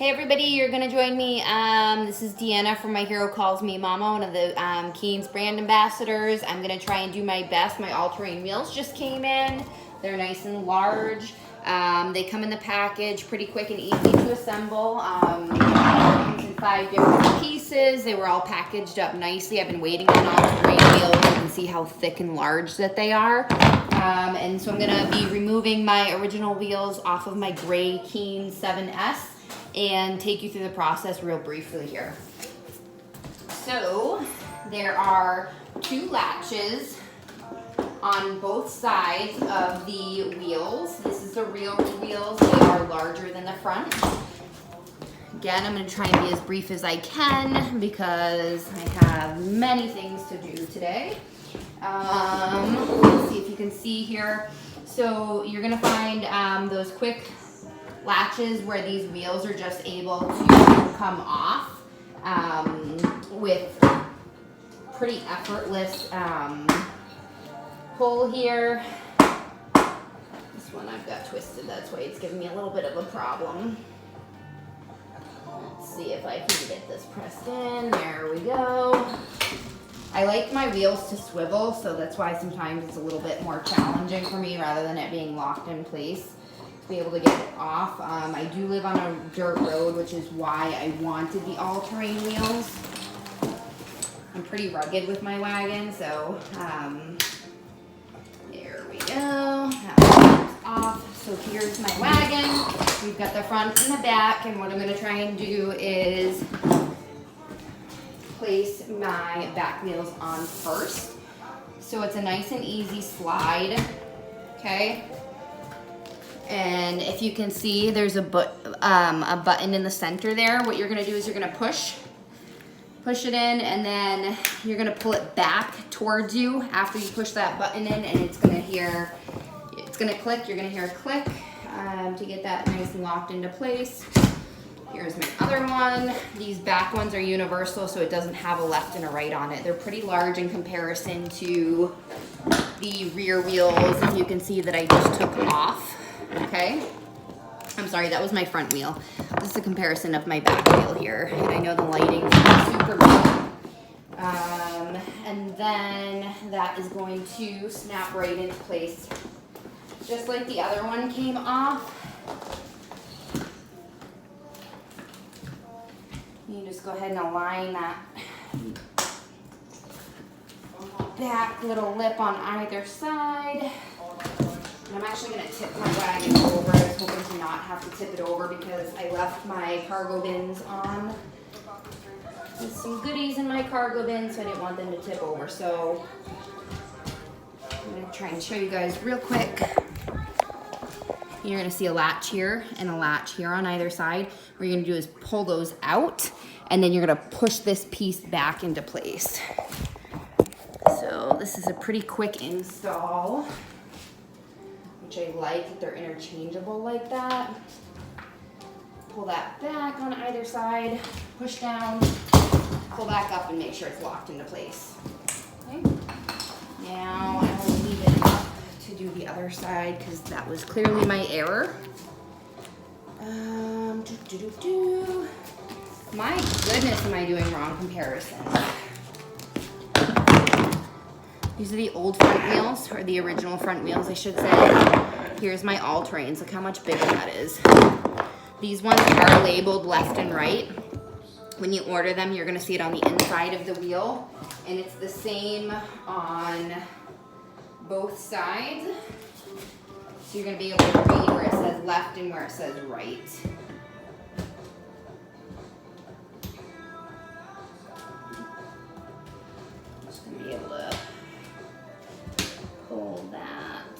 Hey everybody, you're gonna join me. This is Deanna from My Hero Calls Me Mama, one of the Keenz brand ambassadors. I'm gonna try and do my best. My all-terrain wheels just came in. They're nice and large. They come in the package, pretty quick and easy to assemble. Comes in 5 different pieces. They were all packaged up nicely. I've been waiting on all-terrain wheels. You can see how thick and large that they are. And so I'm gonna be removing my original wheels off of my gray Keenz 7S and take you through the process real briefly here. So there are 2 latches on both sides of the wheels. This is the rear wheels. They are larger than the front. Again, I'm going to try and be as brief as I can because I have many things to do today. Let's see if you can see here. So you're going to find those quick latches where these wheels are just able to come off with pretty effortless pull here. This one I've got twisted, that's why it's giving me a little bit of a problem. Let's see if I can get this pressed in. There we go. I like my wheels to swivel, so that's why sometimes it's a little bit more challenging for me rather than it being locked in place to be able to get it off. I do live on a dirt road, which is why I wanted the all-terrain wheels. I'm pretty rugged with my wagon, so there we go. That one's off. So here's my wagon. We've got the front and the back, and what I'm going to try and do is place my back wheels on first. So it's a nice and easy slide, okay? And if you can see, there's a button in the center there. What you're gonna do is you're gonna push it in, and then you're gonna pull it back towards you after you push that button in, and it's gonna click. You're gonna hear a click to get that nice and locked into place. Here's my other one. These back ones are universal, so it doesn't have a left and a right on it. They're pretty large in comparison to the rear wheels, if you can see that I just took off. Okay, I'm sorry, that was my front wheel. This is a comparison of my back wheel here. And I know the lighting's not super good. And then that is going to snap right into place. Just like the other one came off. You just go ahead and align that back little lip on either side. I'm actually going to tip my wagon over. I was hoping to not have to tip it over because I left my cargo bins on. There's some goodies in my cargo bins, so I didn't want them to tip over. So I'm going to try and show you guys real quick. You're going to see a latch here and a latch here on either side. What you're going to do is pull those out, and then you're going to push this piece back into place. So this is a pretty quick install, which I like that they're interchangeable like that. Pull that back on either side, push down, pull back up, and make sure it's locked into place. Okay. Now I will leave it up to do the other side because that was clearly my error. My goodness, am I doing wrong comparison? These are the old front wheels, or the original front wheels, I should say. Here's my all-terrains. Look how much bigger that is. These ones are labeled left and right. When you order them, you're going to see it on the inside of the wheel, and it's the same on both sides. So you're going to be able to read where it says left and where it says right. Just going to be able to pull that,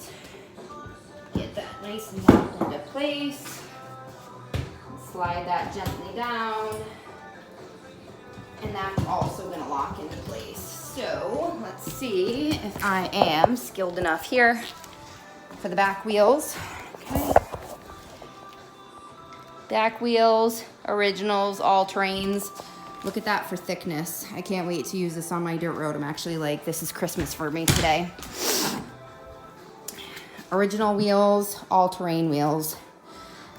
get that nice and locked into place, slide that gently down, and that's also going to lock into place. So let's see if I am skilled enough here for the back wheels. Okay. Back wheels, originals, all-terrains. Look at that for thickness. I can't wait to use this on my dirt road. I'm actually like, this is Christmas for me today. Original wheels, all-terrain wheels.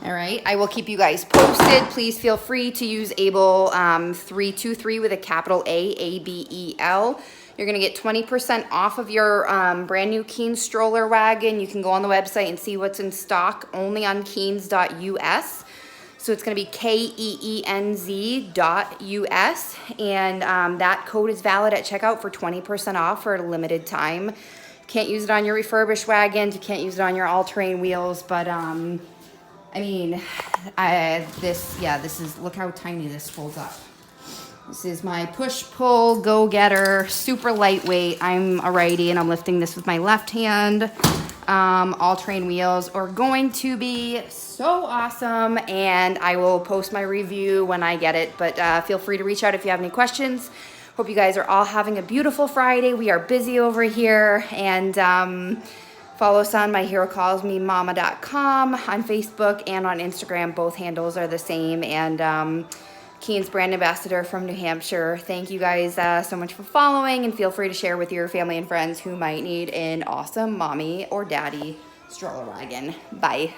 All right, I will keep you guys posted. Please feel free to use Abel 323 with a capital A-B-E-L. You're gonna get 20% off of your brand new Keenz stroller wagon. You can go on the website and see what's in stock only on Keenz.us. So it's gonna be KEENZ.us, and that code is valid at checkout for 20% off for a limited time. Can't use it on your refurbished wagons, you can't use it on your all-terrain wheels, but I mean, this is, look how tiny this folds up. This is my push-pull go-getter, super lightweight. I'm a righty and I'm lifting this with my left hand. All-terrain wheels are going to be so awesome, and I will post my review when I get it, but feel free to reach out if you have any questions. Hope you guys are all having a beautiful Friday. We are busy over here, and follow us on myherocallsmemama.com on Facebook and on Instagram. Both handles are the same, and Keenz brand ambassador from New Hampshire. Thank you guys so much for following, and feel free to share with your family and friends who might need an awesome mommy or daddy stroller wagon. Bye.